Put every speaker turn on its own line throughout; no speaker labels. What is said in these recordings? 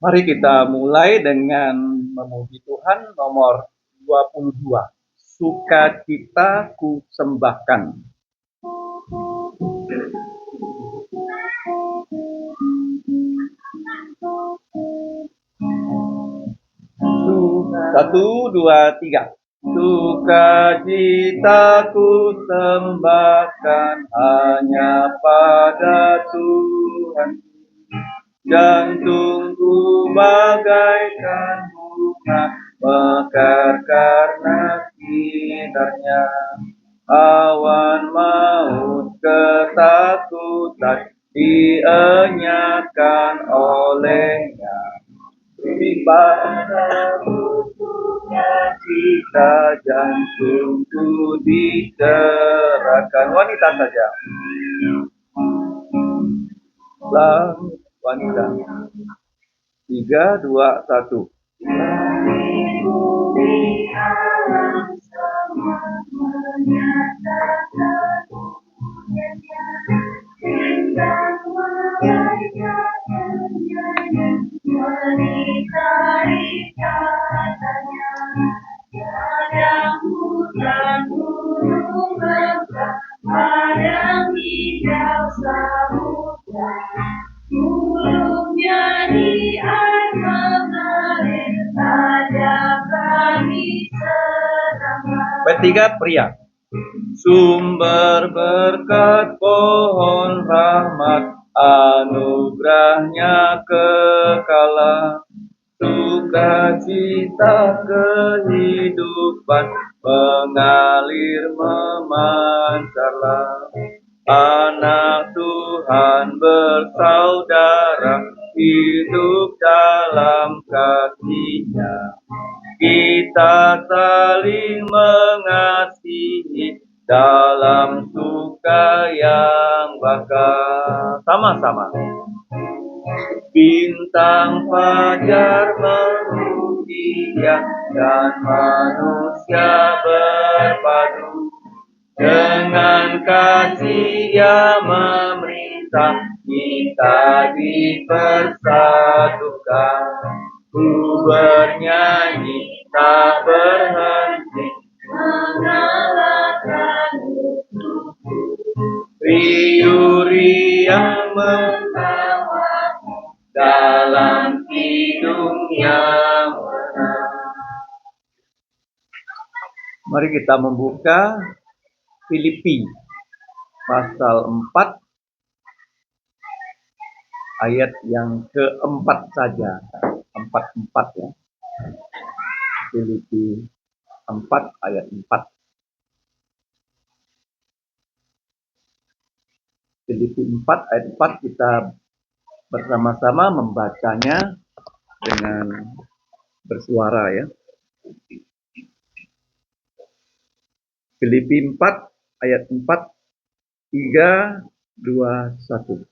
Mari kita mulai dengan memuji Tuhan nomor 22. Sukacita ku sembahkan. Satu, dua, tiga. Sukacitaku sembahkan hanya pada Tuhan. Jantungku bagaikan bunga mekar karena sinarnya. Awan maut ketakutan dienyahkan olehnya. Pada butuhnya cita jantungku digerakkan. Wanita saja. Wanita. 3, 2, 1. Ketiga, pria. Sumber berkat, pohon rahmat, anugerahnya kekala. Sukacita kehidupan mengalir memancarlah. Anak Tuhan bersaudara hidup dalam kasih-Nya. Kita saling mengasihi dalam suka yang bakal. Sama-sama. Bintang fajar memuji Dia dan manusia berpadu. Dengan kasih Ia memerintah kita dipersatukan. Ku bernyanyi tak berhenti mengalahkan riuri yang membawa dalam hidung yang benar. Mari kita membuka Filipi pasal 4 ayat yang keempat saja. 4 ya. Filipi 4 ayat 4. Filipi 4 ayat 4 kita bersama-sama membacanya dengan bersuara ya. Filipi 4 ayat 4, 3, 2, 1.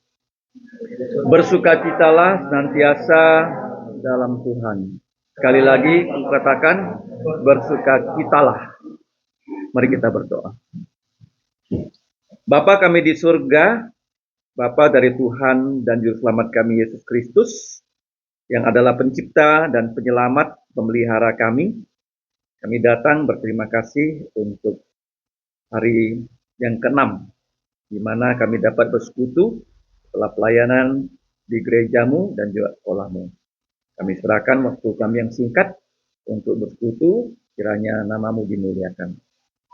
Bersukacitalah senantiasa dalam Tuhan. Sekali lagi aku katakan, bersukacitalah. Mari kita berdoa. Bapa kami di surga, Bapa dari Tuhan dan Juru Selamat kami Yesus Kristus, yang adalah pencipta dan penyelamat pemelihara kami. Kami datang berterima kasih untuk hari yang ke-6, di mana kami dapat bersekutu setelah pelayanan di gerejamu dan juga sekolahmu. Kami serahkan waktu kami yang singkat untuk bersekutu, kiranya namamu dimuliakan.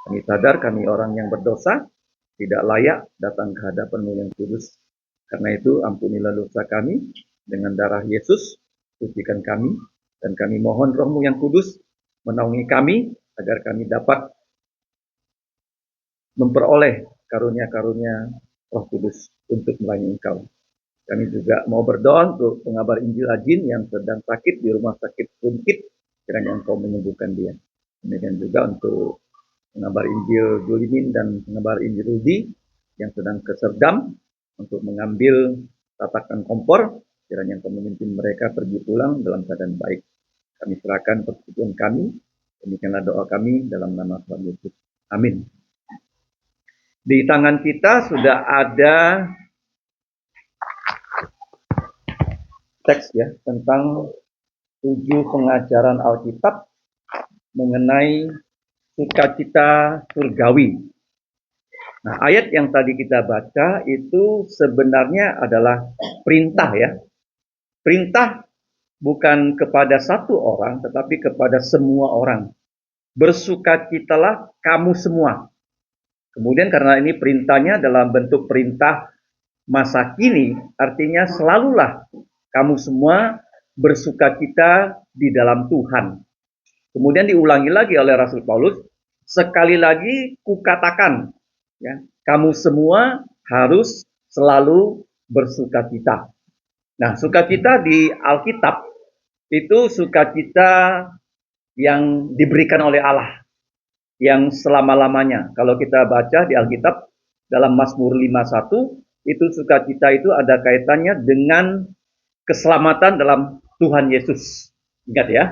Kami sadar kami orang yang berdosa, tidak layak datang ke hadapan-Mu yang kudus. Karena itu ampunilah dosa kami dengan darah Yesus, sucikan kami, dan kami mohon Roh-Mu yang kudus menaungi kami agar kami dapat memperoleh karunia-karunia Roh Kudus untuk melayani Engkau. Kami juga mau berdoa untuk pengabar Injil Ajin yang sedang sakit di rumah sakit Pungkit, kiranya Engkau menyembuhkan dia. Demikian juga untuk pengabar Injil Julimin dan pengabar Injil Rudi yang sedang ke Serdam untuk mengambil tatakan kompor, kiranya Engkau memimpin mereka pergi pulang dalam keadaan baik. Kami serahkan persekutuan kami, demikianlah doa kami dalam nama Tuhan Yesus. Amin. Di tangan kita sudah ada teks ya tentang 7 pengajaran Alkitab mengenai sukacita surgawi. Nah, ayat yang tadi kita baca itu sebenarnya adalah perintah ya. Perintah bukan kepada satu orang, tetapi kepada semua orang. Bersukacitalah kamu semua. Kemudian karena ini perintahnya dalam bentuk perintah masa kini, artinya selalulah kamu semua bersukacita di dalam Tuhan. Kemudian diulangi lagi oleh Rasul Paulus, sekali lagi kukatakan, ya, kamu semua harus selalu bersukacita. Nah, sukacita di Alkitab itu sukacita yang diberikan oleh Allah, yang selama-lamanya. Kalau kita baca di Alkitab, dalam Mazmur 51, itu sukacita itu ada kaitannya dengan keselamatan dalam Tuhan Yesus. Ingat ya,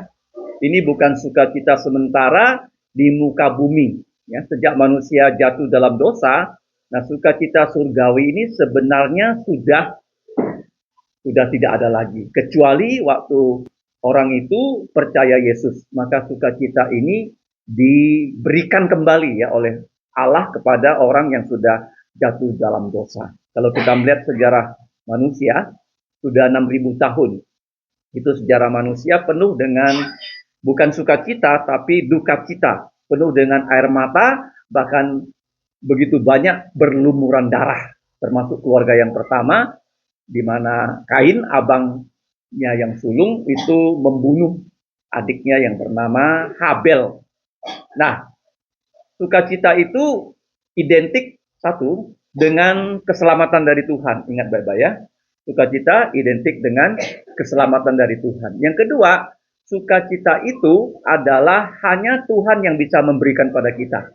ini bukan sukacita sementara di muka bumi. Ya, sejak manusia jatuh dalam dosa, nah sukacita surgawi ini sebenarnya sudah tidak ada lagi. Kecuali waktu orang itu percaya Yesus, maka sukacita ini diberikan kembali ya oleh Allah kepada orang yang sudah jatuh dalam dosa. Kalau kita melihat sejarah manusia, sudah 6.000 tahun. Itu sejarah manusia penuh dengan bukan sukacita, tapi duka cita. Penuh dengan air mata, bahkan begitu banyak berlumuran darah. Termasuk keluarga yang pertama, di mana Kain, abangnya yang sulung, itu membunuh adiknya yang bernama Habel. Nah, sukacita itu identik satu dengan keselamatan dari Tuhan. Ingat baik-baik ya. Sukacita identik dengan keselamatan dari Tuhan. Yang kedua, sukacita itu adalah hanya Tuhan yang bisa memberikan pada kita.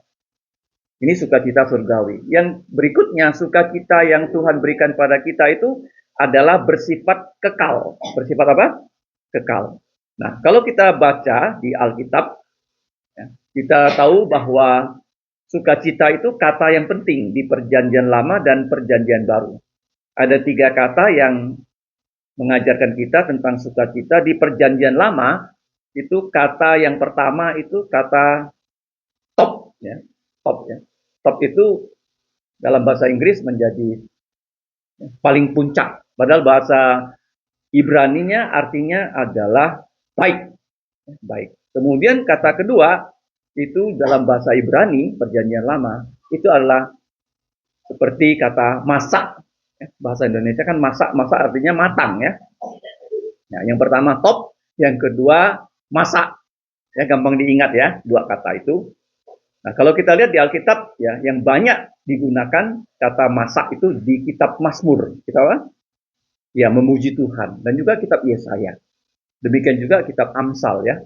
Ini sukacita surgawi. Yang berikutnya, sukacita yang Tuhan berikan pada kita itu adalah bersifat kekal. Bersifat apa? Kekal. Nah, kalau kita baca di Alkitab, kita tahu bahwa sukacita itu kata yang penting di Perjanjian Lama dan Perjanjian Baru. Ada 3 kata yang mengajarkan kita tentang sukacita. Di Perjanjian Lama, itu kata yang pertama itu kata top. Ya. Top, ya. Top itu dalam bahasa Inggris menjadi paling puncak. Padahal bahasa Ibraninya artinya adalah baik. Baik. Kemudian kata kedua, itu dalam bahasa Ibrani, Perjanjian Lama, itu adalah seperti kata masak. Bahasa Indonesia kan masak, masak artinya matang ya. Nah, yang pertama top, yang kedua masak. Ya, gampang diingat ya, 2 kata itu. Nah, kalau kita lihat di Alkitab ya, yang banyak digunakan kata masak itu di kitab Mazmur. Kita apa? Ya, memuji Tuhan, dan juga kitab Yesaya. Demikian juga kitab Amsal ya.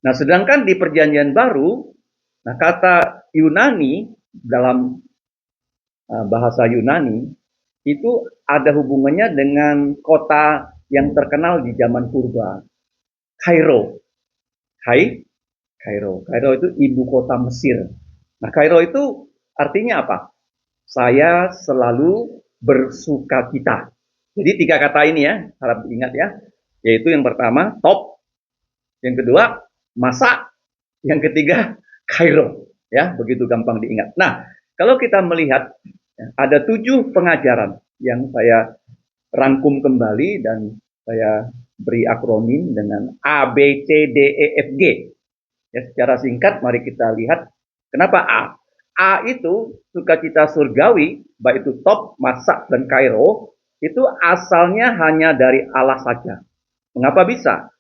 Nah, sedangkan di Perjanjian Baru, nah kata Yunani dalam bahasa Yunani itu ada hubungannya dengan kota yang terkenal di zaman purba, Kairo. Kairo itu ibu kota Mesir. Nah, Kairo itu artinya apa? Saya selalu bersukacita. Jadi 3 kata ini ya, harap diingat ya. Yaitu yang pertama, top. Yang kedua, masak. Yang ketiga, Kairo. Ya, begitu gampang diingat. Nah, kalau kita melihat, ada 7 pengajaran yang saya rangkum kembali dan saya beri akronim dengan A, B, C, D, E, F, G. Ya, secara singkat, mari kita lihat kenapa A. A itu sukacita surgawi, baik itu top, masak, dan Kairo, itu asalnya hanya dari Allah saja. Mengapa bisa?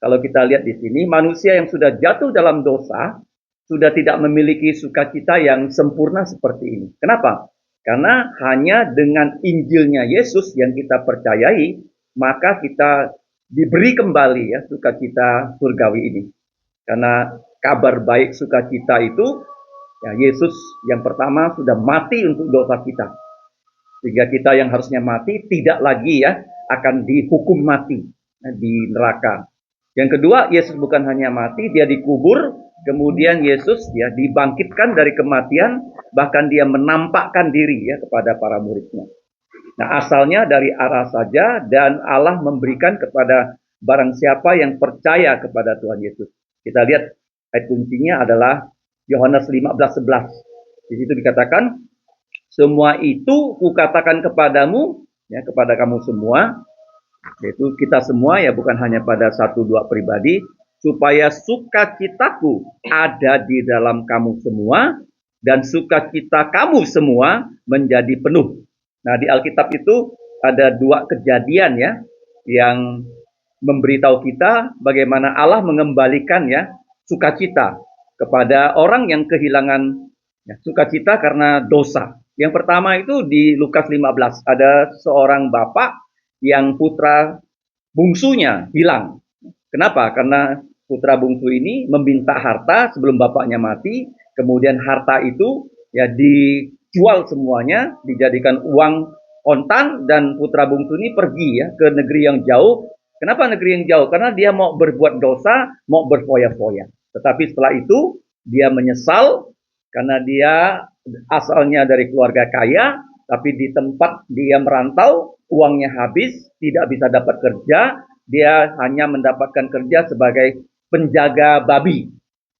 Kalau kita lihat di sini, manusia yang sudah jatuh dalam dosa, sudah tidak memiliki sukacita yang sempurna seperti ini. Kenapa? Karena hanya dengan Injilnya Yesus yang kita percayai, maka kita diberi kembali ya sukacita surgawi ini. Karena kabar baik sukacita itu, ya Yesus yang pertama sudah mati untuk dosa kita. Sehingga kita yang harusnya mati tidak lagi ya akan dihukum mati di neraka. Yang kedua, Yesus bukan hanya mati, dia dikubur, kemudian Yesus ya dibangkitkan dari kematian, bahkan dia menampakkan diri ya kepada para muridnya. Nah, asalnya dari Allah saja dan Allah memberikan kepada barang siapa yang percaya kepada Tuhan Yesus. Kita lihat ayat kuncinya adalah Yohanes 15:11. Di situ dikatakan, semua itu kukatakan kepadamu, ya, kepada kamu semua, yaitu kita semua, ya, bukan hanya pada satu dua pribadi, supaya sukacitaku ada di dalam kamu semua dan sukacita kamu semua menjadi penuh. Nah, di Alkitab itu ada dua kejadian, ya, yang memberitahu kita bagaimana Allah mengembalikan, ya, sukacita kepada orang yang kehilangan, ya, sukacita karena dosa. Yang pertama itu di Lukas 15, ada seorang bapak yang putra bungsunya hilang. Kenapa? Karena putra bungsu ini meminta harta sebelum bapaknya mati, kemudian harta itu, ya, dijual semuanya, dijadikan uang kontan, dan putra bungsu ini pergi, ya, ke negeri yang jauh. Kenapa negeri yang jauh? Karena dia mau berbuat dosa, mau berfoya-foya. Tetapi setelah itu dia menyesal karena dia asalnya dari keluarga kaya, tapi di tempat dia merantau uangnya habis, tidak bisa dapat kerja. Dia hanya mendapatkan kerja sebagai penjaga babi,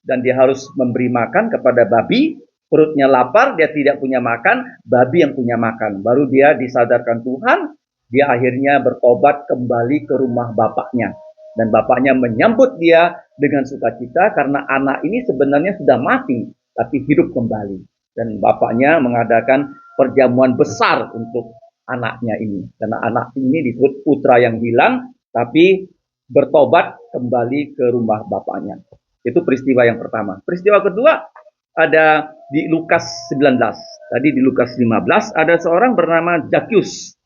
dan dia harus memberi makan kepada babi. Perutnya lapar, dia tidak punya makan, babi yang punya makan. Baru dia disadarkan Tuhan, dia akhirnya bertobat kembali ke rumah bapaknya, dan bapaknya menyambut dia dengan sukacita karena anak ini sebenarnya sudah mati tapi hidup kembali, dan bapaknya mengadakan perjamuan besar untuk anaknya ini, karena anak ini disebut putra yang hilang tapi bertobat kembali ke rumah bapaknya. Itu peristiwa yang pertama. Peristiwa kedua ada di Lukas 19. Tadi di Lukas 15 ada seorang bernama Zakius,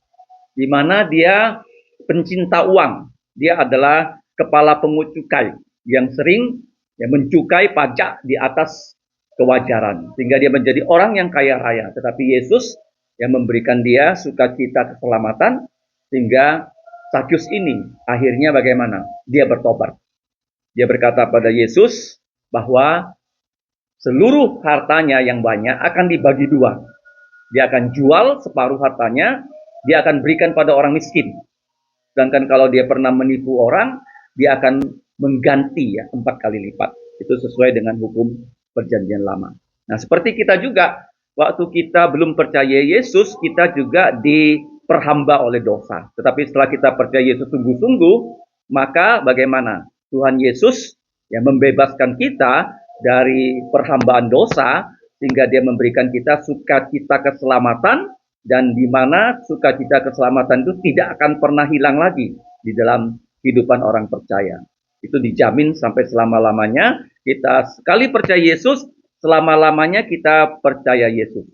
di mana dia pencinta uang. Dia adalah kepala pungut cukai yang sering, ya, mencukai pajak di atas kewajaran, sehingga dia menjadi orang yang kaya raya. Tetapi Yesus yang memberikan dia sukacita keselamatan, sehingga Zakius ini akhirnya bagaimana? Dia bertobat. Dia berkata pada Yesus bahwa seluruh hartanya yang banyak akan dibagi dua. Dia akan jual separuh hartanya, dia akan berikan pada orang miskin. Sedangkan kalau dia pernah menipu orang, dia akan mengganti, ya, 4 kali lipat. Itu sesuai dengan hukum perjanjian lama. Nah, seperti kita juga, waktu kita belum percaya Yesus, kita juga diperhamba oleh dosa. Tetapi setelah kita percaya Yesus sungguh-sungguh, maka bagaimana? Tuhan Yesus yang membebaskan kita dari perhambaan dosa, sehingga dia memberikan kita sukacita keselamatan, dan di mana sukacita keselamatan itu tidak akan pernah hilang lagi di dalam kehidupan orang percaya. Itu dijamin sampai selama-lamanya. Kita sekali percaya Yesus, selama-lamanya kita percaya Yesus.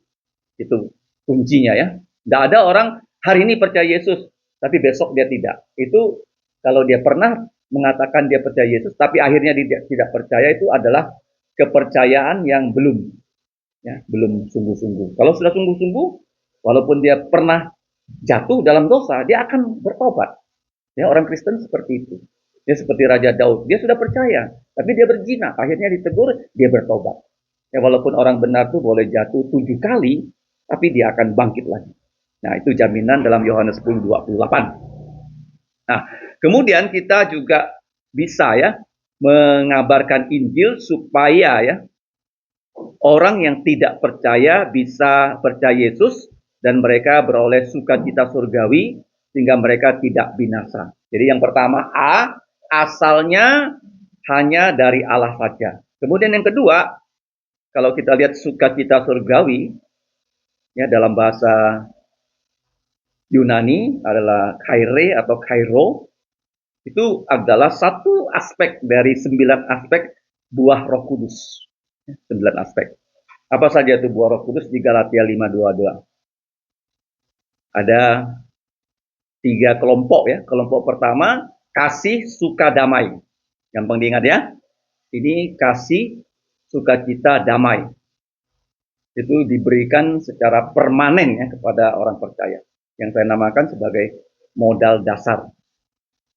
Itu kuncinya, ya. Tidak ada orang hari ini percaya Yesus, tapi besok dia tidak. Itu kalau dia pernah mengatakan dia percaya Yesus, tapi akhirnya dia tidak percaya, itu adalah kepercayaan yang belum, ya, belum sungguh-sungguh. Kalau sudah sungguh-sungguh, walaupun dia pernah jatuh dalam dosa, dia akan bertobat. Ya, orang Kristen seperti itu. Dia seperti Raja Daud, dia sudah percaya, tapi dia berzina, akhirnya ditegur, dia bertobat. Ya, walaupun orang benar itu boleh jatuh 7 kali, tapi dia akan bangkit lagi. Nah, itu jaminan dalam Yohanes 10:28. Nah, kemudian kita juga bisa, ya, mengabarkan Injil supaya, ya, orang yang tidak percaya bisa percaya Yesus dan mereka beroleh sukacita surgawi sehingga mereka tidak binasa. Jadi yang pertama, asalnya hanya dari Allah saja. Kemudian yang kedua, kalau kita lihat sukacita surgawi, ya, dalam bahasa Yunani adalah kaire atau kairo, itu adalah satu aspek dari 9 aspek buah Roh Kudus. 9 aspek. Apa saja itu buah Roh Kudus di Galatia 5:22? Ada 3 kelompok, ya. Kelompok pertama, kasih, suka, damai. Gampang diingat, ya. Ini kasih, sukacita, damai. Itu diberikan secara permanen, ya, kepada orang percaya, yang saya namakan sebagai modal dasar.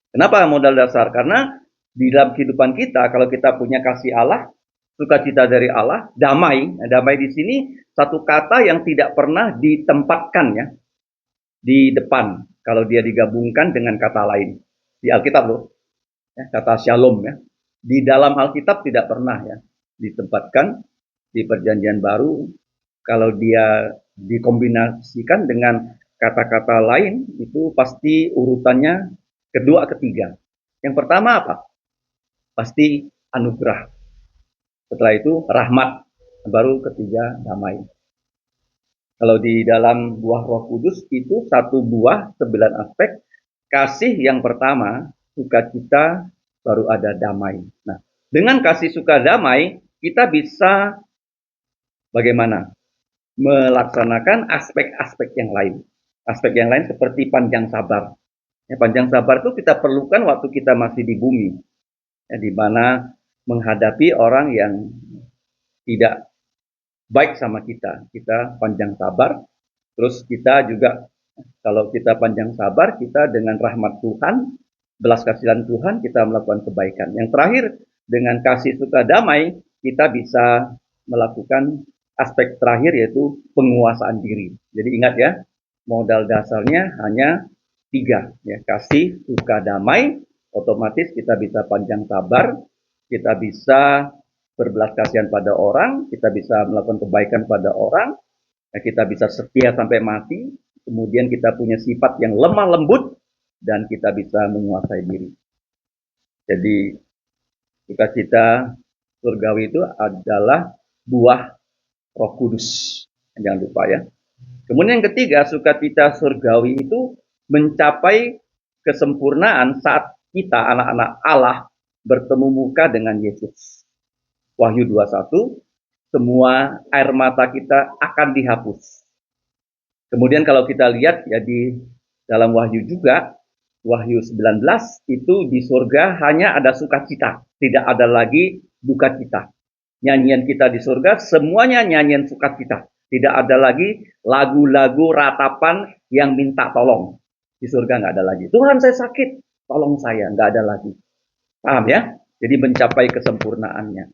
Kenapa modal dasar? Karena di dalam kehidupan kita, kalau kita punya kasih Allah, sukacita dari Allah, damai. Nah, damai di sini satu kata yang tidak pernah ditempatkan, ya. di depan kalau dia digabungkan dengan kata lain. Di Alkitab loh, ya, kata shalom ya. Di dalam Alkitab tidak pernah ya ditempatkan di Perjanjian Baru kalau dia dikombinasikan dengan kata-kata lain itu pasti urutannya kedua, ketiga. Yang pertama apa? Pasti anugerah. Setelah itu rahmat. Baru ketiga damai. Kalau di dalam buah Roh Kudus itu satu buah 9 aspek. Kasih yang pertama, sukacita, baru ada damai. Nah, dengan kasih suka damai, kita bisa bagaimana? Melaksanakan aspek-aspek yang lain. Aspek yang lain seperti panjang sabar. Ya, panjang sabar itu kita perlukan waktu kita masih di bumi. Ya, di mana menghadapi orang yang tidak baik sama kita. Kita panjang sabar. Terus kita juga kalau kita panjang sabar, kita dengan rahmat Tuhan, belas kasihan Tuhan, kita melakukan kebaikan. Yang terakhir, dengan kasih suka damai, kita bisa melakukan aspek terakhir yaitu penguasaan diri. Jadi ingat ya, modal dasarnya hanya 3. Ya, kasih, suka, damai, otomatis kita bisa panjang sabar, kita bisa berbelas kasihan pada orang, kita bisa melakukan kebaikan pada orang, kita bisa setia sampai mati, kemudian kita punya sifat yang lemah lembut, dan kita bisa menguasai diri. Jadi, sukacita surgawi itu adalah buah Roh Kudus. Jangan lupa ya. Kemudian yang ketiga, sukacita surgawi itu mencapai kesempurnaan saat kita, anak-anak Allah, bertemu muka dengan Yesus. Wahyu 21, semua air mata kita akan dihapus. Kemudian kalau kita lihat ya di dalam Wahyu juga, Wahyu 19 itu di surga hanya ada sukacita, tidak ada lagi duka cita. Nyanyian kita di surga semuanya nyanyian sukacita, tidak ada lagi lagu-lagu ratapan yang minta tolong. Di surga nggak ada lagi. Tuhan saya sakit, tolong saya, nggak ada lagi. Paham ya? Jadi mencapai kesempurnaannya.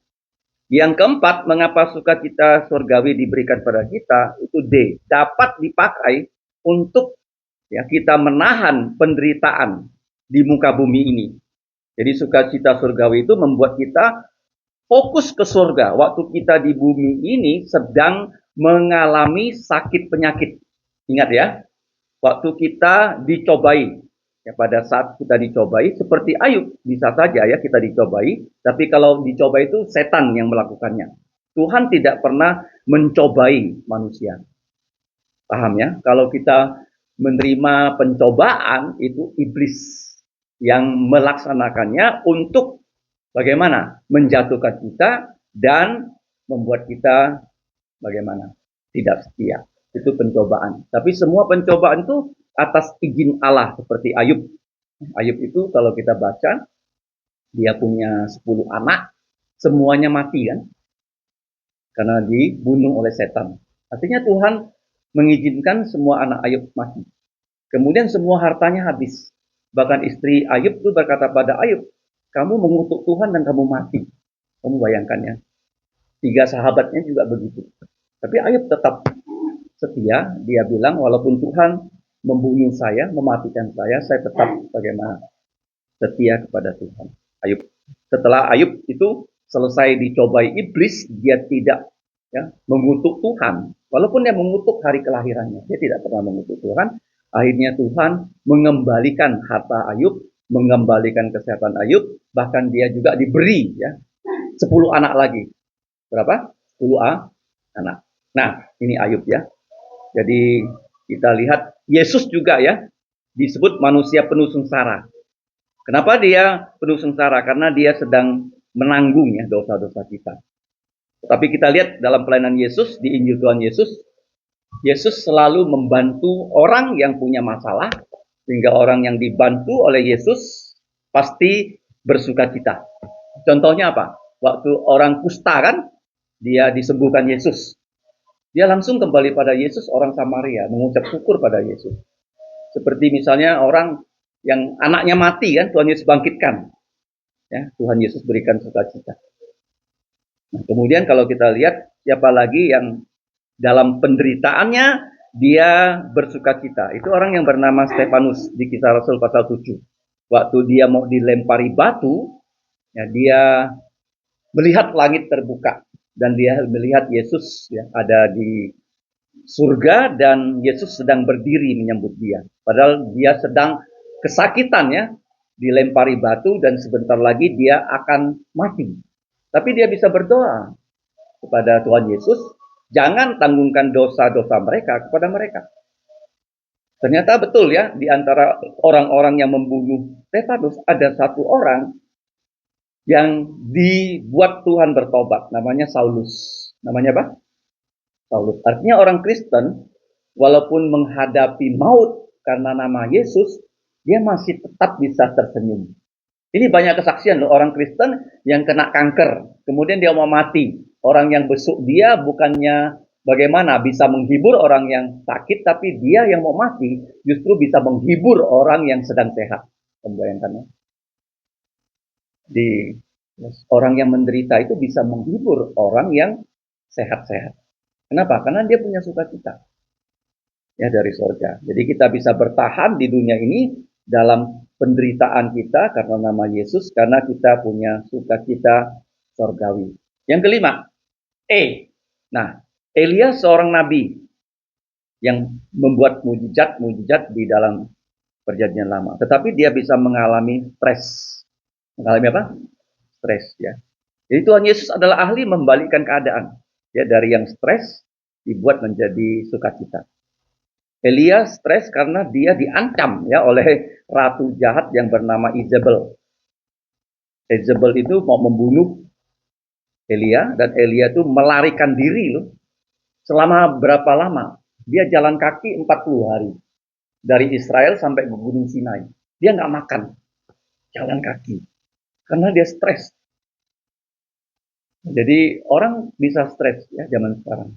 Yang keempat, mengapa sukacita surgawi diberikan pada kita, itu D, dapat dipakai untuk ya kita menahan penderitaan di muka bumi ini. Jadi sukacita surgawi itu membuat kita fokus ke surga. Waktu kita di bumi ini sedang mengalami sakit penyakit. Ingat ya, waktu kita dicobai, ya pada saat kita dicobai, seperti Ayub, bisa saja ya kita dicobai, tapi kalau dicobai itu setan yang melakukannya. Tuhan tidak pernah mencobai manusia. Paham ya? Kalau kita menerima pencobaan, itu iblis yang melaksanakannya untuk bagaimana? Menjatuhkan kita dan membuat kita bagaimana? Tidak setia. Itu pencobaan. Tapi semua pencobaan itu atas izin Allah seperti Ayub. Ayub itu kalau kita baca, dia punya 10 anak, semuanya mati kan? Karena dibunuh oleh setan. Artinya Tuhan mengizinkan semua anak Ayub mati. Kemudian semua hartanya habis. Bahkan istri Ayub itu berkata pada Ayub, kamu mengutuk Tuhan dan kamu mati. Kamu bayangkan ya. 3 sahabatnya juga begitu. Tapi Ayub tetap setia, dia bilang walaupun Tuhan membunuh saya, mematikan saya tetap bagaimana setia kepada Tuhan. Ayub. Setelah Ayub itu selesai dicobai iblis, dia tidak ya mengutuk Tuhan. Walaupun dia mengutuk hari kelahirannya, dia tidak pernah mengutuk Tuhan. Akhirnya Tuhan mengembalikan harta Ayub, mengembalikan kesehatan Ayub, bahkan dia juga diberi ya 10 anak lagi. Berapa? 10 anak. Nah, ini Ayub ya. Jadi kita lihat Yesus juga ya disebut manusia penuh sengsara. Kenapa dia penuh sengsara? Karena dia sedang menanggung ya dosa-dosa kita. Tapi kita lihat dalam pelayanan Yesus di Injil Tuhan Yesus, Yesus selalu membantu orang yang punya masalah, sehingga orang yang dibantu oleh Yesus pasti bersukacita. Contohnya apa? Waktu orang kusta kan, dia disembuhkan Yesus. Dia langsung kembali pada Yesus, orang Samaria, mengucap syukur pada Yesus. Seperti misalnya orang yang anaknya mati kan, Tuhan Yesus bangkitkan. Ya, Tuhan Yesus berikan sukacita. Nah, kemudian kalau kita lihat, siapa lagi yang dalam penderitaannya, dia bersukacita. Itu orang yang bernama Stefanus di Kisah Rasul pasal 7. Waktu dia mau dilempari batu, ya, dia melihat langit terbuka dan dia melihat Yesus ya, ada di surga dan Yesus sedang berdiri menyambut dia. Padahal dia sedang kesakitan ya, dilempari batu dan sebentar lagi dia akan mati. Tapi dia bisa berdoa kepada Tuhan Yesus, jangan tanggungkan dosa-dosa mereka kepada mereka. Ternyata betul ya, di antara orang-orang yang membunuh Stefanus ada satu orang yang dibuat Tuhan bertobat, namanya Saulus. Namanya apa? Saulus. Artinya orang Kristen, walaupun menghadapi maut karena nama Yesus, dia masih tetap bisa tersenyum. Ini banyak kesaksian loh, orang Kristen yang kena kanker, kemudian dia mau mati. Orang yang besuk dia bukannya bagaimana bisa menghibur orang yang sakit, tapi dia yang mau mati justru bisa menghibur orang yang sedang sehat. Membayangkannya. Di orang yang menderita itu bisa menghibur orang yang sehat-sehat. Kenapa? Karena dia punya sukacita ya dari surga. Jadi kita bisa bertahan di dunia ini dalam penderitaan kita karena nama Yesus, karena kita punya sukacita surgawi. Yang kelima, Nah, Elia seorang nabi yang membuat mujizat-mujizat di dalam perjanjian lama. Tetapi dia bisa mengalami stres. Mengalami apa? Stres ya. Jadi Tuhan Yesus adalah ahli membalikkan keadaan. Ya, dari yang stres dibuat menjadi sukacita. Elia stres karena dia diancam ya oleh ratu jahat yang bernama Izebel. Izebel itu mau membunuh Elia dan Elia itu melarikan diri loh. Selama berapa lama? Dia jalan kaki 40 hari. Dari Israel sampai ke Gunung Sinai. Dia nggak makan. Jalan kaki. Karena dia stres. Jadi orang bisa stres ya zaman sekarang.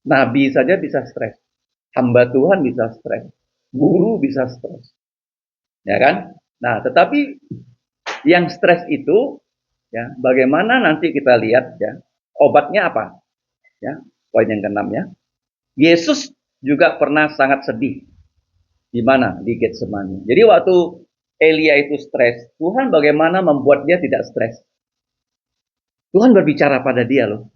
Nabi saja bisa stres. Hamba Tuhan bisa stres. Guru bisa stres. Ya kan? Nah, tetapi yang stres itu ya, bagaimana nanti kita lihat ya, obatnya apa? Ya, poin yang keenam ya. Yesus juga pernah sangat sedih. Di mana? Di Getsemani. Jadi waktu Elia itu stres, Tuhan bagaimana membuat dia tidak stres? Tuhan berbicara pada dia loh.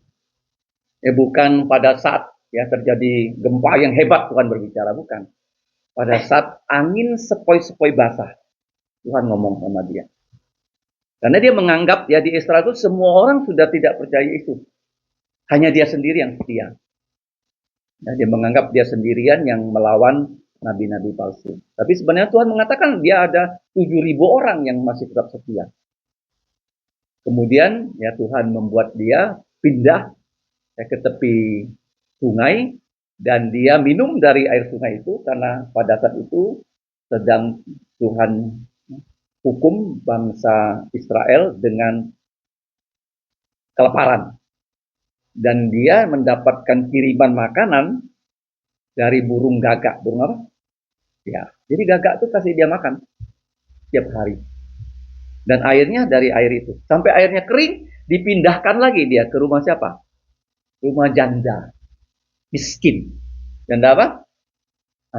Bukan pada saat ya terjadi gempa yang hebat Tuhan berbicara, bukan. Pada saat angin sepoi-sepoi basah, Tuhan ngomong sama dia. Karena dia menganggap ya di Israel itu semua orang sudah tidak percaya itu. Hanya dia sendiri yang setia. Nah, dia menganggap dia sendirian yang melawan nabi-nabi palsu. Tapi sebenarnya Tuhan mengatakan dia ada 7.000 orang yang masih tetap setia. Kemudian ya Tuhan membuat dia pindah ya, ke tepi sungai dan dia minum dari air sungai itu karena pada saat itu sedang Tuhan hukum bangsa Israel dengan kelaparan. Dan dia mendapatkan kiriman makanan dari burung gagak. Burung apa? Ya, jadi gagak itu kasih dia makan tiap hari. Dan airnya dari air itu. Sampai airnya kering, dipindahkan lagi dia ke rumah siapa? Rumah janda. Miskin. Janda apa?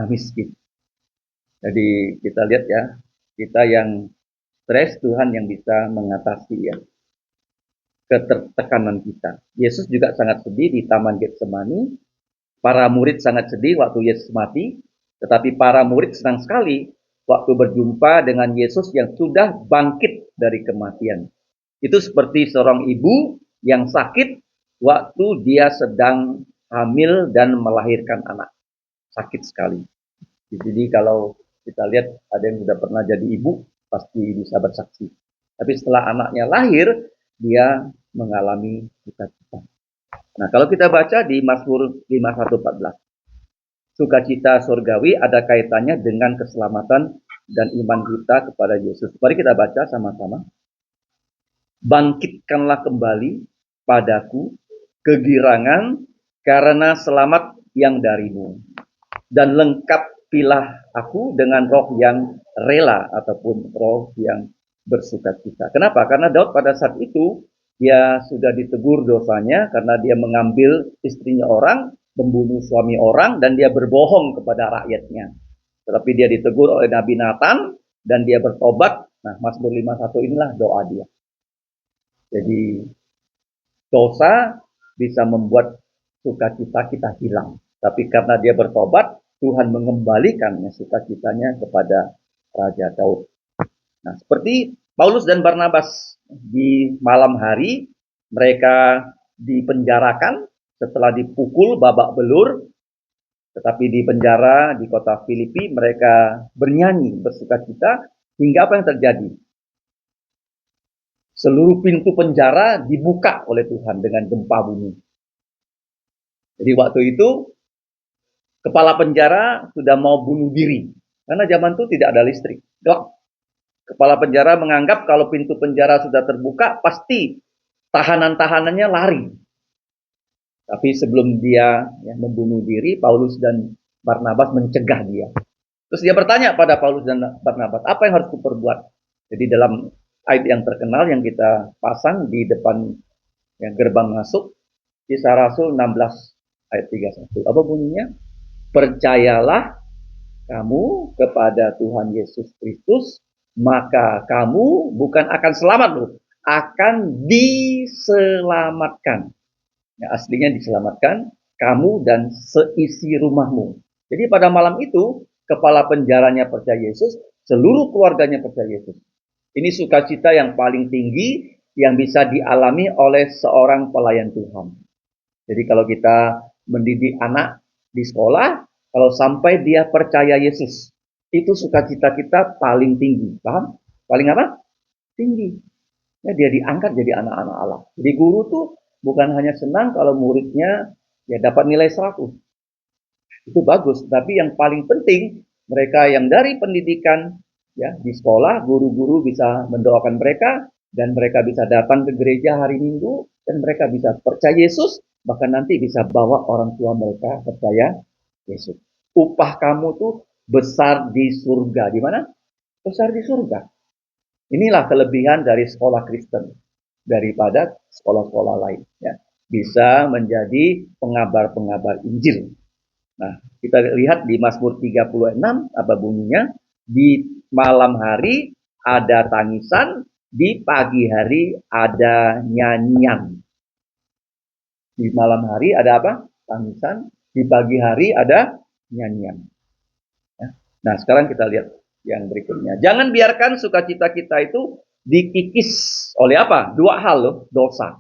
Miskin. Jadi kita lihat ya, kita yang stres, Tuhan yang bisa mengatasi ya ketekanan kita. Yesus juga sangat sedih di Taman Getsemani. Para murid sangat sedih waktu Yesus mati, tetapi para murid senang sekali waktu berjumpa dengan Yesus yang sudah bangkit dari kematian. Itu seperti seorang ibu yang sakit waktu dia sedang hamil dan melahirkan anak. Sakit sekali. Jadi kalau kita lihat ada yang sudah pernah jadi ibu, pasti bisa bersaksi. Tapi setelah anaknya lahir, dia mengalami sukacita. Nah, kalau kita baca di Mazmur 51:14, sukacita surgawi ada kaitannya dengan keselamatan dan iman kita kepada Yesus. Mari kita baca sama-sama. Bangkitkanlah kembali padaku kegirangan karena selamat yang darimu. Dan lengkapilah aku dengan roh yang rela ataupun roh yang bersukacita. Kenapa? Karena Daud pada saat itu dia sudah ditegur dosanya karena dia mengambil istrinya orang membunuh suami orang dan dia berbohong kepada rakyatnya. Tetapi dia ditegur oleh Nabi Nathan dan dia bertobat. Nah, Mazmur 51 inilah doa dia. Jadi dosa bisa membuat sukacita kita hilang. Tapi karena dia bertobat, Tuhan mengembalikannya sukacitanya kepada Raja Daud. Nah, seperti Paulus dan Barnabas di malam hari, mereka dipenjarakan setelah dipukul babak belur, tetapi di penjara di kota Filipi mereka bernyanyi, bersukacita, hingga apa yang terjadi? Seluruh pintu penjara dibuka oleh Tuhan dengan gempa bumi. Jadi waktu itu kepala penjara sudah mau bunuh diri karena zaman itu tidak ada listrik. Kepala penjara menganggap kalau pintu penjara sudah terbuka pasti tahanan-tahanannya lari. Tapi sebelum dia membunuh diri, Paulus dan Barnabas mencegah dia. Terus dia bertanya pada Paulus dan Barnabas, apa yang harus kuperbuat? Jadi dalam ayat yang terkenal yang kita pasang di depan gerbang masuk, Kisah Rasul 16 ayat 31. Apa bunyinya? Percayalah kamu kepada Tuhan Yesus Kristus, maka kamu bukan akan selamat loh, akan diselamatkan. Ya, aslinya diselamatkan kamu dan seisi rumahmu. Jadi pada malam itu, kepala penjaranya percaya Yesus, seluruh keluarganya percaya Yesus. Ini sukacita yang paling tinggi yang bisa dialami oleh seorang pelayan Tuhan. Jadi kalau kita mendidik anak di sekolah, kalau sampai dia percaya Yesus, itu sukacita kita paling tinggi. Paham? Paling apa? Tinggi. Ya, dia diangkat jadi anak-anak Allah. Jadi guru tuh bukan hanya senang kalau muridnya dapat nilai 100. Itu bagus, tapi yang paling penting mereka yang dari pendidikan di sekolah, guru-guru bisa mendoakan mereka dan mereka bisa datang ke gereja hari Minggu dan mereka bisa percaya Yesus, bahkan nanti bisa bawa orang tua mereka percaya Yesus. Upah kamu tuh besar di surga. Di mana? Besar di surga. Inilah kelebihan dari sekolah Kristen daripada sekolah-sekolah lain. Ya. Bisa menjadi pengabar-pengabar Injil. Nah, kita lihat di Mazmur 36, apa bunyinya? Di malam hari ada tangisan, di pagi hari ada nyanyian. Di malam hari ada apa? Tangisan, di pagi hari ada nyanyian. Ya. Nah, sekarang kita lihat yang berikutnya. Jangan biarkan sukacita kita itu dikikis oleh apa? Dua hal loh, dosa.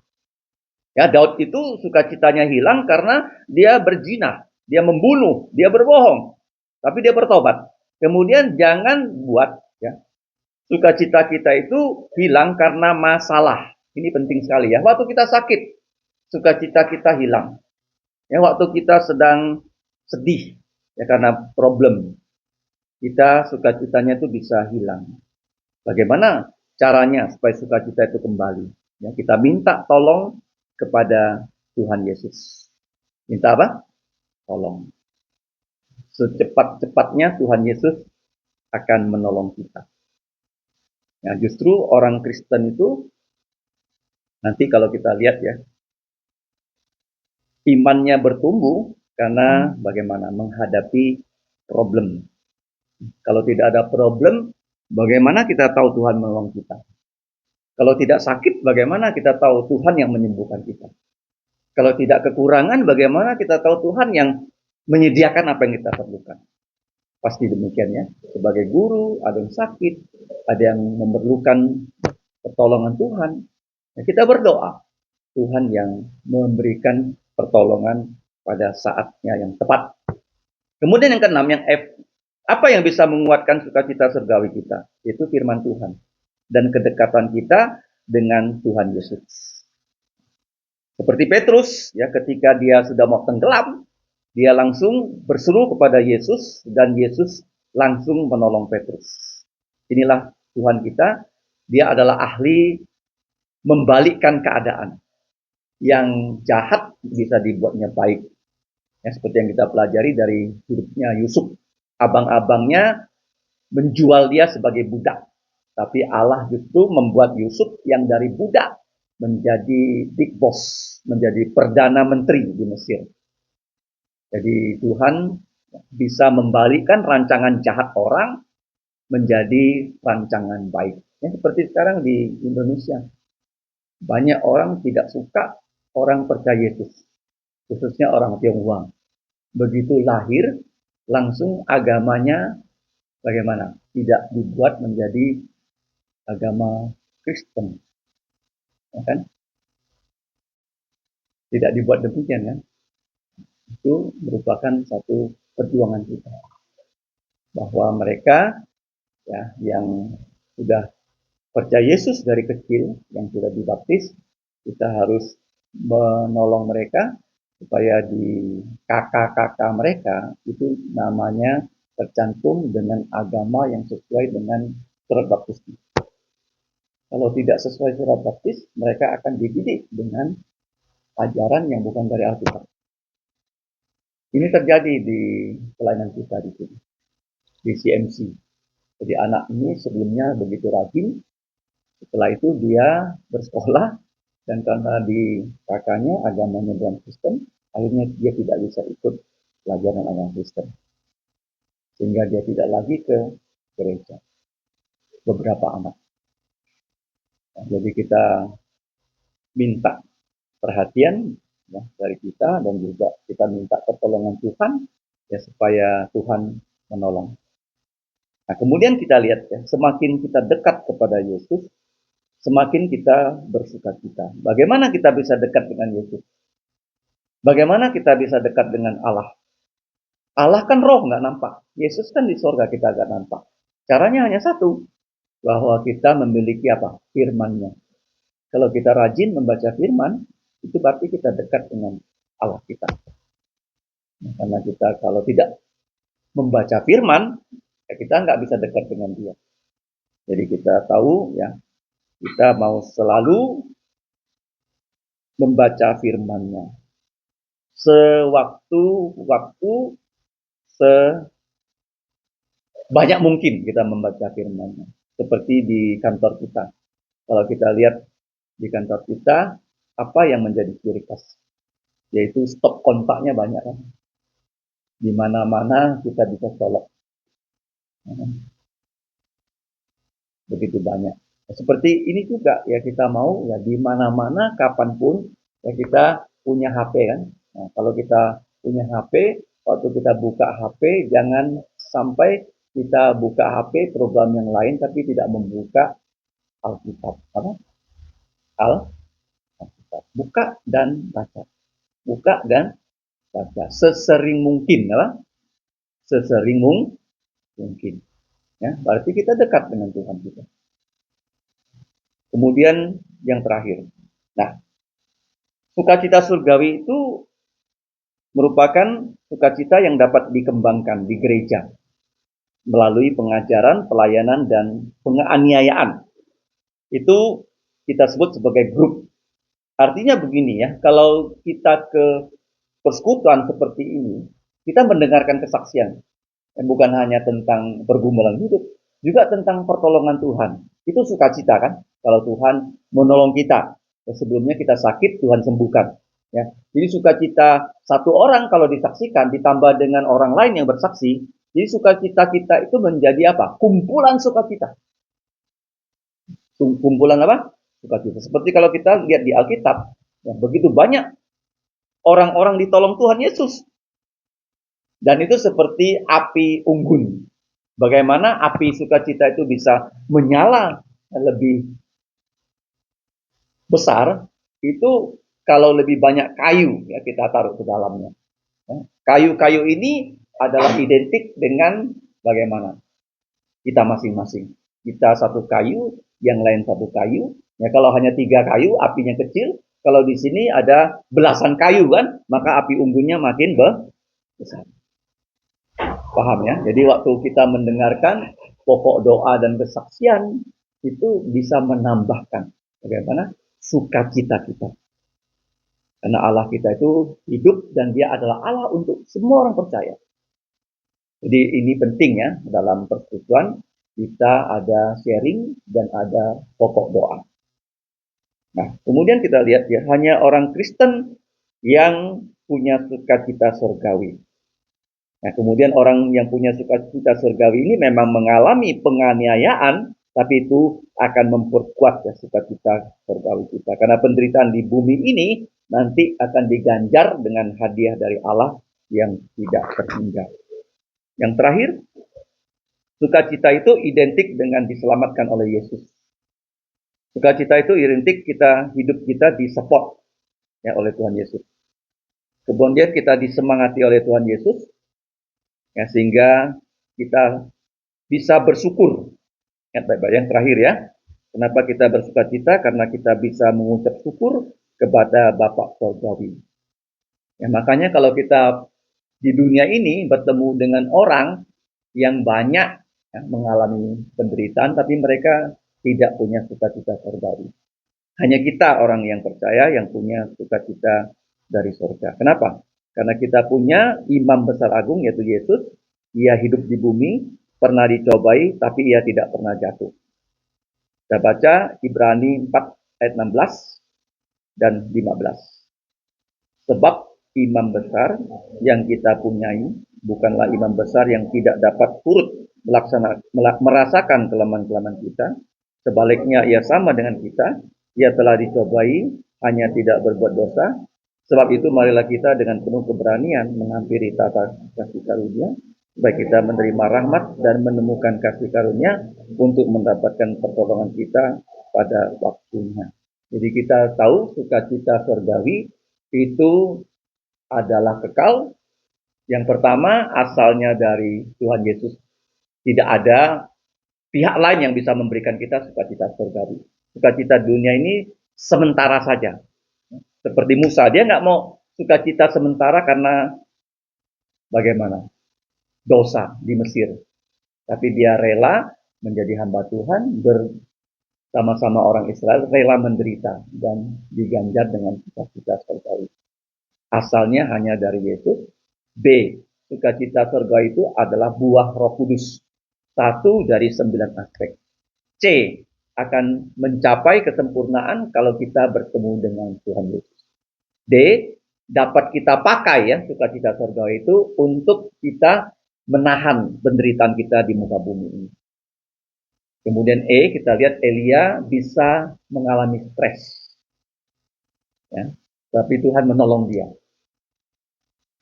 Ya, Daud itu sukacitanya hilang karena dia berzina, dia membunuh, dia berbohong. Tapi dia bertobat. Kemudian jangan buat sukacita kita itu hilang karena masalah. Ini penting sekali ya. Waktu kita sakit, sukacita kita hilang. Ya, waktu kita sedang sedih karena problem, kita sukacitanya itu bisa hilang. Bagaimana caranya supaya sukacita itu kembali? Ya, kita minta tolong kepada Tuhan Yesus. Minta apa? Tolong. Secepat-cepatnya Tuhan Yesus akan menolong kita. Nah, justru orang Kristen itu nanti kalau kita lihat ya, imannya bertumbuh karena bagaimana menghadapi problem. Kalau tidak ada problem, bagaimana kita tahu Tuhan menolong kita? Kalau tidak sakit, bagaimana kita tahu Tuhan yang menyembuhkan kita? Kalau tidak kekurangan, bagaimana kita tahu Tuhan yang menyediakan apa yang kita perlukan? Pasti demikian ya. Sebagai guru, ada yang sakit, ada yang memerlukan pertolongan Tuhan. Nah, kita berdoa, Tuhan yang memberikan pertolongan pada saatnya yang tepat. Kemudian yang keenam, yang F, apa yang bisa menguatkan sukacita surgawi kita? Itu firman Tuhan dan kedekatan kita dengan Tuhan Yesus. Seperti Petrus, ya, ketika dia sudah mau tenggelam, dia langsung berseru kepada Yesus dan Yesus langsung menolong Petrus. Inilah Tuhan kita, dia adalah ahli membalikkan keadaan. Yang jahat bisa dibuatnya baik. Ya, seperti yang kita pelajari dari hidupnya Yusuf. Abang-abangnya menjual dia sebagai budak. Tapi Allah justru membuat Yusuf yang dari budak menjadi big boss, menjadi perdana menteri di Mesir. Jadi Tuhan bisa membalikkan rancangan jahat orang menjadi rancangan baik. Ya, seperti sekarang di Indonesia, banyak orang tidak suka orang percaya Yesus, khususnya orang Tionghoa. Begitu lahir, langsung agamanya bagaimana? Tidak dibuat menjadi agama Kristen, ya kan? Tidak dibuat demikian, kan? Itu merupakan satu perjuangan kita, bahwa mereka ya yang sudah percaya Yesus dari kecil, yang sudah dibaptis, kita harus menolong mereka supaya di kakak-kakak mereka itu namanya tercantum dengan agama yang sesuai dengan surat baptis. Kalau tidak sesuai surat baptis, mereka akan dididik dengan ajaran yang bukan dari Alkitab. Ini terjadi di pelayanan kita di sini, di CMC. Jadi anak ini sebelumnya begitu rajin, setelah itu dia bersekolah, dan karena di kakaknya agamanya bukan Kristen, akhirnya dia tidak bisa ikut pelajaran agama Kristen. Sehingga dia tidak lagi ke gereja. Beberapa anak. Nah, jadi kita minta perhatian ya, dari kita, dan juga kita minta pertolongan Tuhan ya, supaya Tuhan menolong. Nah, kemudian kita lihat ya, semakin kita dekat kepada Yesus, semakin kita bersukacita. Bagaimana kita bisa dekat dengan Yesus? Bagaimana kita bisa dekat dengan Allah? Allah kan roh, nggak nampak. Yesus kan di sorga, kita nggak nampak. Caranya hanya satu, bahwa kita memiliki apa? Firman-Nya. Kalau kita rajin membaca firman, itu berarti kita dekat dengan Allah kita. Nah, karena kita kalau tidak membaca firman, ya kita nggak bisa dekat dengan Dia. Jadi kita tahu ya, kita mau selalu membaca firman-Nya. Sewaktu-waktu, sebanyak mungkin kita membaca firman-Nya. Seperti di kantor kita. Kalau kita lihat di kantor kita, apa yang menjadi ciri khas? Yaitu stop kontaknya banyak kan. Di mana-mana kita bisa colok. Begitu banyak. Seperti ini juga ya, kita mau ya di mana-mana kapanpun ya kita punya HP kan. Nah, kalau kita punya HP, waktu kita buka HP jangan sampai kita buka HP program yang lain tapi tidak membuka Alkitab. Apa? Alkitab. Buka dan baca. Buka dan baca sesering mungkin, apa? Sesering mungkin. Ya, berarti kita dekat dengan Tuhan kita. Kemudian yang terakhir. Nah, sukacita surgawi itu merupakan sukacita yang dapat dikembangkan di gereja melalui pengajaran, pelayanan, dan penganiayaan. Itu kita sebut sebagai grup. Artinya begini ya, kalau kita ke persekutuan seperti ini, kita mendengarkan kesaksian. Bukan hanya tentang pergumulan hidup, juga tentang pertolongan Tuhan. Itu sukacita kan? Kalau Tuhan menolong kita. Sebelumnya kita sakit, Tuhan sembuhkan. Ya. Jadi sukacita satu orang kalau disaksikan, ditambah dengan orang lain yang bersaksi, jadi sukacita kita itu menjadi apa? Kumpulan sukacita. Kumpulan apa? Sukacita. Seperti kalau kita lihat di Alkitab, ya, begitu banyak orang-orang ditolong Tuhan Yesus. Dan itu seperti api unggun. Bagaimana api sukacita itu bisa menyala lebih besar, itu kalau lebih banyak kayu ya kita taruh ke dalamnya. Kayu-kayu ini adalah identik dengan bagaimana kita masing-masing. Kita satu kayu, yang lain satu kayu. Ya kalau hanya 3 kayu, apinya kecil. Kalau di sini ada belasan kayu kan, maka api unggunnya makin besar. Paham ya? Jadi waktu kita mendengarkan pokok doa dan kesaksian, itu bisa menambahkan bagaimana sukacita kita. Karena Allah kita itu hidup dan Dia adalah Allah untuk semua orang percaya. Jadi ini penting ya, dalam persekutuan kita ada sharing dan ada pokok doa. Nah, kemudian kita lihat ya, hanya orang Kristen yang punya sukacita surgawi. Nah, kemudian orang yang punya sukacita surgawi ini memang mengalami penganiayaan, tapi itu akan memperkuat ya sukacita surgawi kita. Karena penderitaan di bumi ini nanti akan diganjar dengan hadiah dari Allah yang tidak terhingga. Yang terakhir, sukacita itu identik dengan diselamatkan oleh Yesus. Sukacita itu identik hidup kita disupport ya oleh Tuhan Yesus. Kemudian kita disemangati oleh Tuhan Yesus, ya, sehingga kita bisa bersyukur. Ya, baik-baik. Yang terakhir ya, kenapa kita bersukacita? Karena kita bisa mengucap syukur kepada Bapa Surgawi. Ya, makanya kalau kita di dunia ini bertemu dengan orang yang banyak ya, mengalami penderitaan, tapi mereka tidak punya sukacita surgawi. Hanya kita orang yang percaya yang punya sukacita dari surga. Kenapa? Karena kita punya imam besar agung yaitu Yesus. Ia hidup di bumi, pernah dicobai, tapi ia tidak pernah jatuh. Kita baca Ibrani 4 ayat 16 dan 15. Sebab imam besar yang kita punyai bukanlah imam besar yang tidak dapat turut merasakan kelemahan-kelemahan kita. Sebaliknya ia sama dengan kita, ia telah dicobai, hanya tidak berbuat dosa. Sebab itu marilah kita dengan penuh keberanian menghampiri tata kasih karunia, supaya kita menerima rahmat dan menemukan kasih karunia untuk mendapatkan pertolongan kita pada waktunya. Jadi kita tahu sukacita surgawi itu adalah kekal. Yang pertama asalnya dari Tuhan Yesus. Tidak ada pihak lain yang bisa memberikan kita sukacita surgawi. Sukacita dunia ini sementara saja. Seperti Musa, dia nggak mau sukacita sementara karena bagaimana? Dosa di Mesir. Tapi dia rela menjadi hamba Tuhan, bersama-sama orang Israel, rela menderita dan diganjar dengan sukacita surgawi. Asalnya hanya dari Yesus. B. Sukacita surga itu adalah buah Roh Kudus. Satu dari 9 aspek. C. Akan mencapai kesempurnaan kalau kita bertemu dengan Tuhan Yesus. D. Dapat kita pakai ya sukacita surga itu untuk kita menahan penderitaan kita di muka bumi ini. Kemudian E, kita lihat Elia bisa mengalami stres. Ya, tapi Tuhan menolong dia.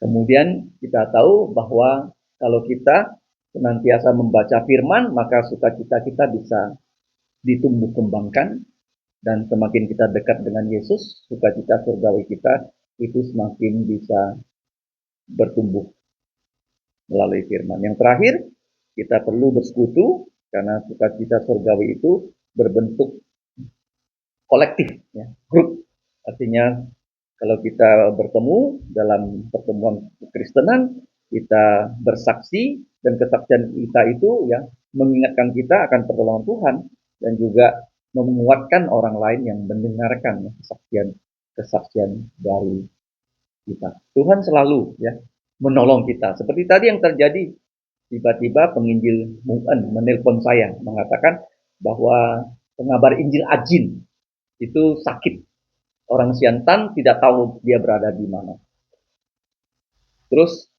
Kemudian kita tahu bahwa kalau kita senantiasa membaca firman, maka sukacita kita bisa ditumbuh kembangkan, dan semakin kita dekat dengan Yesus, sukacita surgawi kita itu semakin bisa bertumbuh melalui firman. Yang terakhir, kita perlu bersekutu, karena sukacita surgawi itu berbentuk kolektif, ya, grup. Artinya kalau kita bertemu dalam pertemuan Kristenan, kita bersaksi dan kesaksian kita itu ya mengingatkan kita akan pertolongan Tuhan dan juga menguatkan orang lain yang mendengarkan ya, kesaksian dari kita. Tuhan selalu ya menolong kita. Seperti tadi yang terjadi, tiba-tiba penginjil Mung'en menelpon saya mengatakan bahwa pengabar Injil Ajin itu sakit. Orang Siantan tidak tahu dia berada di mana. Terus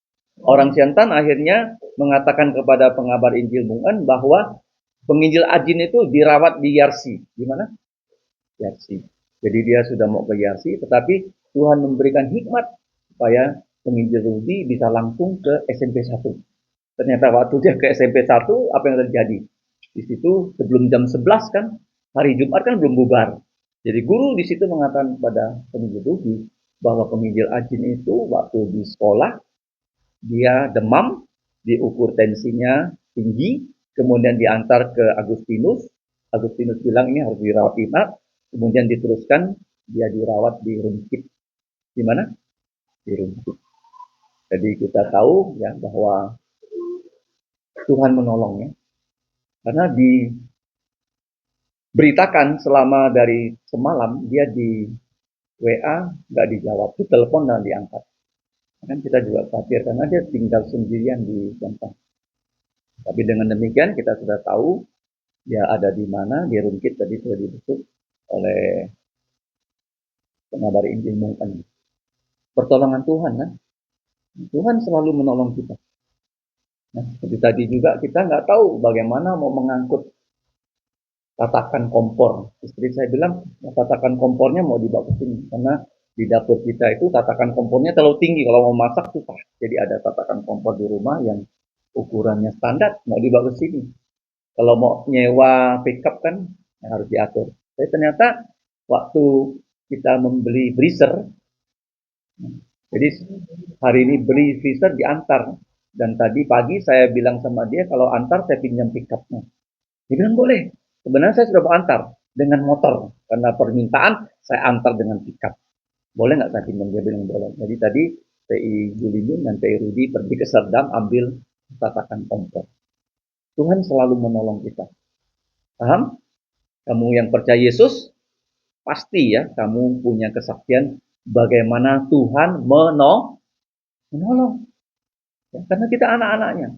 orang Siantan akhirnya mengatakan kepada pengabar Injil Mung'en bahwa penginjil Ajin itu dirawat di Yarsi. Di mana? Yarsi. Jadi dia sudah mau ke Yarsi, tetapi Tuhan memberikan hikmat supaya penginjil Rudi bisa langsung ke SMP 1. Ternyata waktu dia ke SMP 1, apa yang terjadi? Di situ sebelum jam 11 kan, hari Jumat kan belum bubar. Jadi guru di situ mengatakan kepada penginjil Rudi bahwa penginjil Ajin itu waktu di sekolah, dia demam, diukur tensinya tinggi, kemudian diantar ke Agustinus. Agustinus bilang ini harus dirawat inap, kemudian diteruskan dia dirawat di Rumkit. Di mana? Di Rumkit. Jadi kita tahu ya bahwa Tuhan menolongnya. Karena diberitakan selama dari semalam dia di WA nggak dijawab, ditelepon dan diangkat. Kan kita juga khawatir karena dia tinggal sendirian di Jampang. Tapi dengan demikian kita sudah tahu dia ada di mana, di Rumkit tadi sudah dibesuk oleh pengabar Injil Mung'en. pertolongan Tuhan kan. Tuhan selalu menolong kita. Nah, seperti tadi juga kita nggak tahu bagaimana mau mengangkut tatakan kompor. Istri saya bilang tatakan kompornya mau dibawa ke sini karena di dapur kita itu tatakan kompornya terlalu tinggi, kalau mau masak susah. Jadi ada tatakan kompor di rumah yang ukurannya standar, mau dibawa ke sini. Kalau mau nyewa pickup kan harus diatur. Tapi ternyata waktu kita membeli freezer, jadi hari ini beli freezer diantar. Dan tadi pagi saya bilang sama dia kalau antar saya pinjam pickupnya. Dia bilang boleh. Sebenarnya saya sudah mau antar dengan motor karena permintaan saya antar dengan pickup. Boleh nggak saya pinjam? Dia bilang boleh. Jadi tadi PI Julimin dan PI Rudi pergi ke Serdang ambil tatakan kompor. Tuhan selalu menolong kita. Paham? Kamu yang percaya Yesus, pasti ya kamu punya kesaksian bagaimana Tuhan menolong. Ya, karena kita anak-anaknya.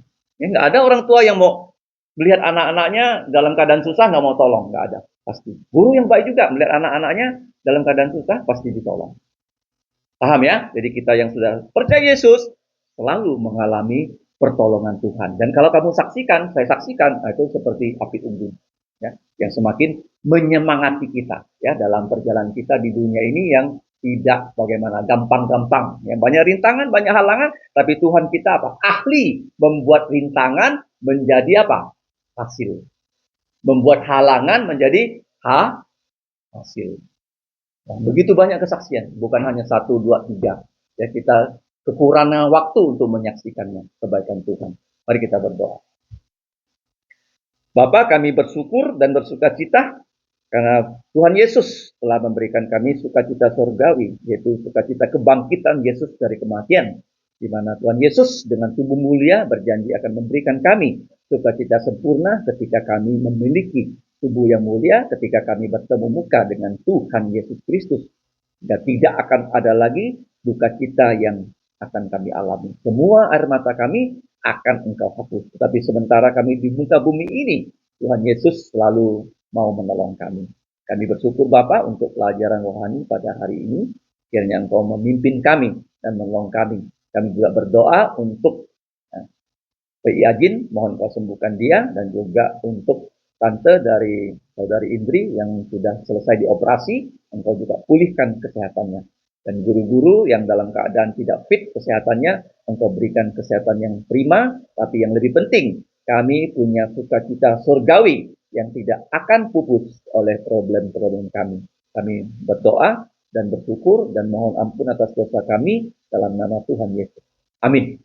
Ya, nggak ada orang tua yang mau melihat anak-anaknya dalam keadaan susah nggak mau tolong, nggak ada, pasti. Guru yang baik juga melihat anak-anaknya dalam keadaan susah pasti ditolong. Paham ya? Jadi kita yang sudah percaya Yesus selalu mengalami pertolongan Tuhan. Dan kalau kamu saksikan, saya saksikan, itu seperti api unggun, ya, yang semakin menyemangati kita, ya, dalam perjalanan kita di dunia ini yang tidak bagaimana gampang-gampang, ya, banyak rintangan, banyak halangan, tapi Tuhan kita apa? Ahli membuat rintangan menjadi apa? Hasil. Membuat halangan menjadi hasil. Nah, begitu banyak kesaksian, bukan hanya 1, 2, 3. Ya, kita kekurangan waktu untuk menyaksikannya, kebaikan Tuhan. Mari kita berdoa. Bapa, kami bersyukur dan bersukacita karena Tuhan Yesus telah memberikan kami sukacita surgawi, yaitu sukacita kebangkitan Yesus dari kematian, di mana Tuhan Yesus dengan tubuh mulia berjanji akan memberikan kami sukacita sempurna ketika kami memiliki tubuh yang mulia, ketika kami bertemu muka dengan Tuhan Yesus Kristus. Dan tidak akan ada lagi duka cita yang akan kami alami. Semua air mata kami akan Engkau hapus. Tetapi sementara kami di muka bumi ini, Tuhan Yesus selalu mau menolong kami. Kami bersyukur Bapa untuk pelajaran rohani pada hari ini. Kiranya Engkau memimpin kami dan menolong kami. Kami juga berdoa untuk PI Ajin, mohon Kau sembuhkan dia, dan juga untuk tante dari saudari Indri yang sudah selesai dioperasi, Engkau juga pulihkan kesehatannya. Dan guru-guru yang dalam keadaan tidak fit kesehatannya, Engkau berikan kesehatan yang prima, tapi yang lebih penting, kami punya sukacita surgawi yang tidak akan pupus oleh problem-problem kami. Kami berdoa dan bersyukur dan mohon ampun atas dosa kami dalam nama Tuhan Yesus. Amin.